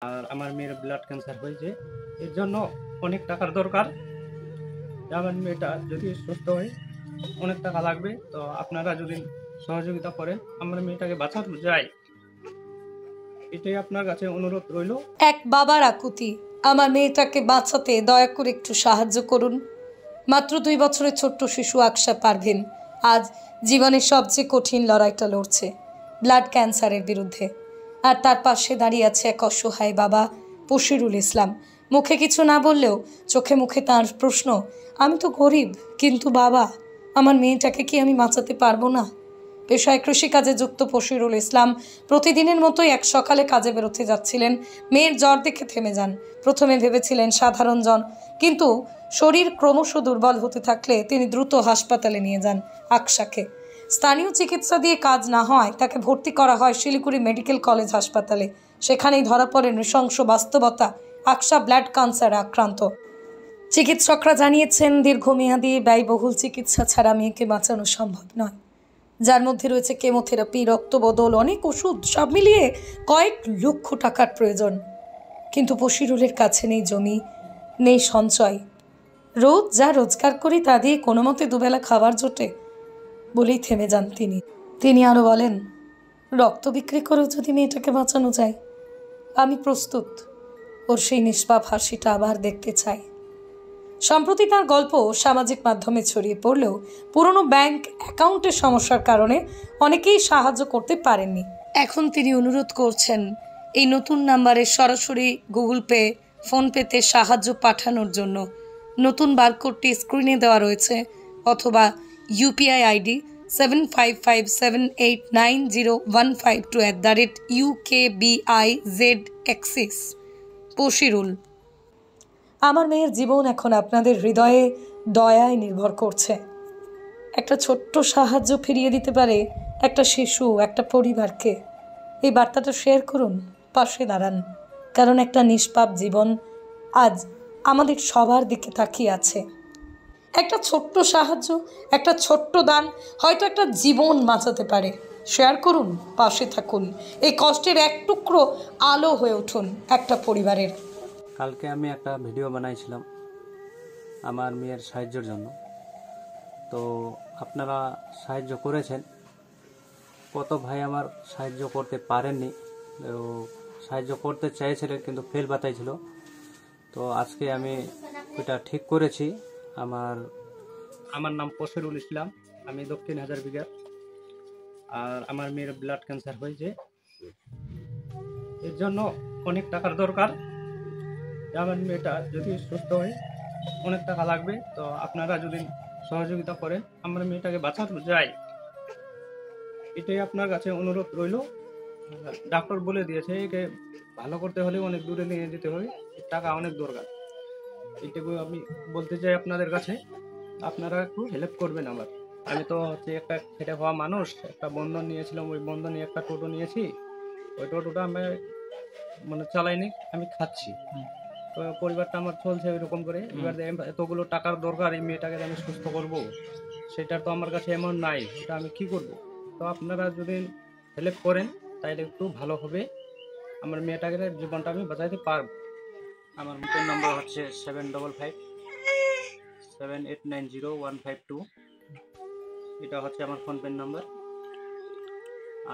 আর আমার মেয়ের blood cancer হয়েছে, এর জন্য অনেক টাকার দরকার। আমার মেয়েটা যদি সুস্থ হয় অনেক টাকা লাগবে, তো আপনারা যদি সহযোগিতা করেন আমার মেয়েটাকে বাঁচানো যায়, এটাই আপনার কাছে অনুরোধ রইল। এক বাবার আকুতি, আমার মেয়েটাকে বাঁচাতে দয়া করে একটু সাহায্য করুন। মাত্র 2 বছরের ছোট্ট শিশু আকশা পারভিন আজ জীবনের সবচেয়ে কঠিন লড়াইটা লড়ছে ব্লাড ক্যান্সারের বিরুদ্ধে। আর তার পাশে দাঁড়িয়ে আছে এক অসহায় বাবা পশিরুল ইসলাম। মুখে কিছু না বললেও চোখে মুখে তার প্রশ্ন, আমি তো গরিব, কিন্তু বাবা, আমার মেয়েটাকে কি আমি বাঁচাতে পারবো না? পেশায় কৃষিকাজে যুক্ত পশিরুল ইসলাম প্রতিদিনের মতোই এক সকালে কাজে বেরোতে যাচ্ছিলেন। মেয়ের জ্বর দেখে থেমে যান। প্রথমে ভেবেছিলেন সাধারণ জ্বর, কিন্তু শরীর ক্রমশ দুর্বল হতে থাকলে তিনি দ্রুত হাসপাতালে নিয়ে যান আকশাকে। স্থানীয় চিকিৎসা দিয়ে কাজ না হয় তাকে ভর্তি করা হয় শিলিগুড়ি মেডিকেল কলেজ হাসপাতালে। সেখানেই ধরা পড়ে নৃশংস বাস্তবতা, আকশা ব্লাড ক্যান্সারে আক্রান্ত। চিকিৎসকরা জানিয়েছেন দীর্ঘমেয়াদী ব্যয়বহুল চিকিৎসা ছাড়া মেয়েকে বাঁচানো সম্ভব নয়, যার মধ্যে রয়েছে কেমোথেরাপি, রক্তবদল, অনেক ওষুধ, সব মিলিয়ে কয়েক লক্ষ টাকার প্রয়োজন। কিন্তু পশিরুলের কাছে নেই জমি, নেই সঞ্চয়। রোজ যা রোজগার করি তা দিয়ে কোনো মতে দুবেলা খাবার জোটে বলেই থেমে যান তিনি আরও বলেন, রক্ত বিক্রি করেও যদি মেয়েটাকে বাঁচানো যায়, আমি প্রস্তুত। ওর সেই নিষ্পাপ হাসিটা আবার দেখতে চাই। সম্প্রতি তার গল্প সামাজিক মাধ্যমে ছড়িয়ে পড়লেও পুরনো ব্যাংক অ্যাকাউন্টের সমস্যার কারণে অনেকেই সাহায্য করতে পারেননি। এখন তিনি অনুরোধ করছেন এই নতুন নাম্বারে সরাসরি গুগল পে, ফোনপেতে সাহায্য পাঠানোর জন্য। নতুন বারকোডটি স্ক্রিনে দেওয়া রয়েছে, অথবা ইউপিআই আইডি 7557890152 @UKBIZ পশিরুল। আমার মেয়ের জীবন এখন আপনাদের হৃদয়ে দয়ায় নির্ভর করছে। একটা ছোট্ট সাহায্য ফিরিয়ে দিতে পারে একটা শিশু, একটা পরিবারকে। এই বার্তাটা শেয়ার করুন, পাশে দাঁড়ান, কারণ একটা নিষ্পাপ জীবন আজ আমাদের সবার দিকে তাকিয়ে আছে। একটা ছোট্ট সাহায্য, একটা ছোট্ট দান হয়তো একটা জীবন বাঁচাতে পারে। শেয়ার করুন, পাশে থাকুন, এই কষ্টের এক টুকরো আলো হয়ে উঠুন একটা পরিবারের। কালকে আমি একটা ভিডিও বানাইছিলাম আমার মেয়ের সাহায্যের জন্য, তো আপনারা সাহায্য করেছেন। কত ভাই আমার সাহায্য করতে পারেননি, তো সাহায্য করতে চাইছিলেন কিন্তু ফেল বাতাইছিল। তো আজকে আমি এটা ঠিক করেছি। আমার নাম পশিরুল ইসলাম, আমি দক্ষিণ হাজারবিঘা। আর আমার মেয়ের ব্লাড ক্যান্সার হয়েছে, এর জন্য অনেক টাকার দরকার। আমার মেয়েটা যদি সুস্থ হয় অনেক টাকা লাগবে, তো আপনারা যদি সহযোগিতা করেন আমার মেয়েটাকে বাঁচানো যায়, এটাই আপনার কাছে অনুরোধ রইল। ডাক্তার বলে দিয়েছে একে ভালো করতে হলে অনেক দূরে নিয়ে যেতে হবে, টাকা অনেক দরকার। এইটুকু আমি বলতে চাই আপনাদের কাছে, আপনারা একটু হেল্প করবেন আমার। আমি তো হচ্ছে একটা খেটে খাওয়া মানুষ, একটা বন্ধন নিয়েছিলাম, ওই বন্ধনে একটা টোটো নিয়েছি। ওই টোটোটা আমি মানে চালাইনি, আমি খাচ্ছি। তো পরিবারটা আমার চলছে ওইরকম করে। এবার এতগুলো টাকার দরকার, এই মেয়েটাকে আমি সুস্থ করব, সেটা তো আমার কাছে এমন নাই, এটা আমি কি করব? তো আপনারা যদি হেল্প করেন তাইলে একটু ভালো হবে, আমার মেয়েটাকে জীবনটা আমি বাঁচাইতে পারবো। আমার মোবাইল নম্বর হচ্ছে 7557890152। এটা হচ্ছে আমার ফোনপে নাম্বার।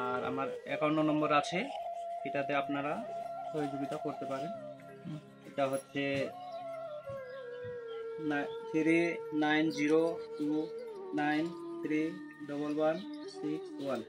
আর আমার অ্যাকাউন্ট নম্বর আছে, এটাতে আপনারা সহযোগিতা করতে পারেন। এটা হচ্ছে 3902931161।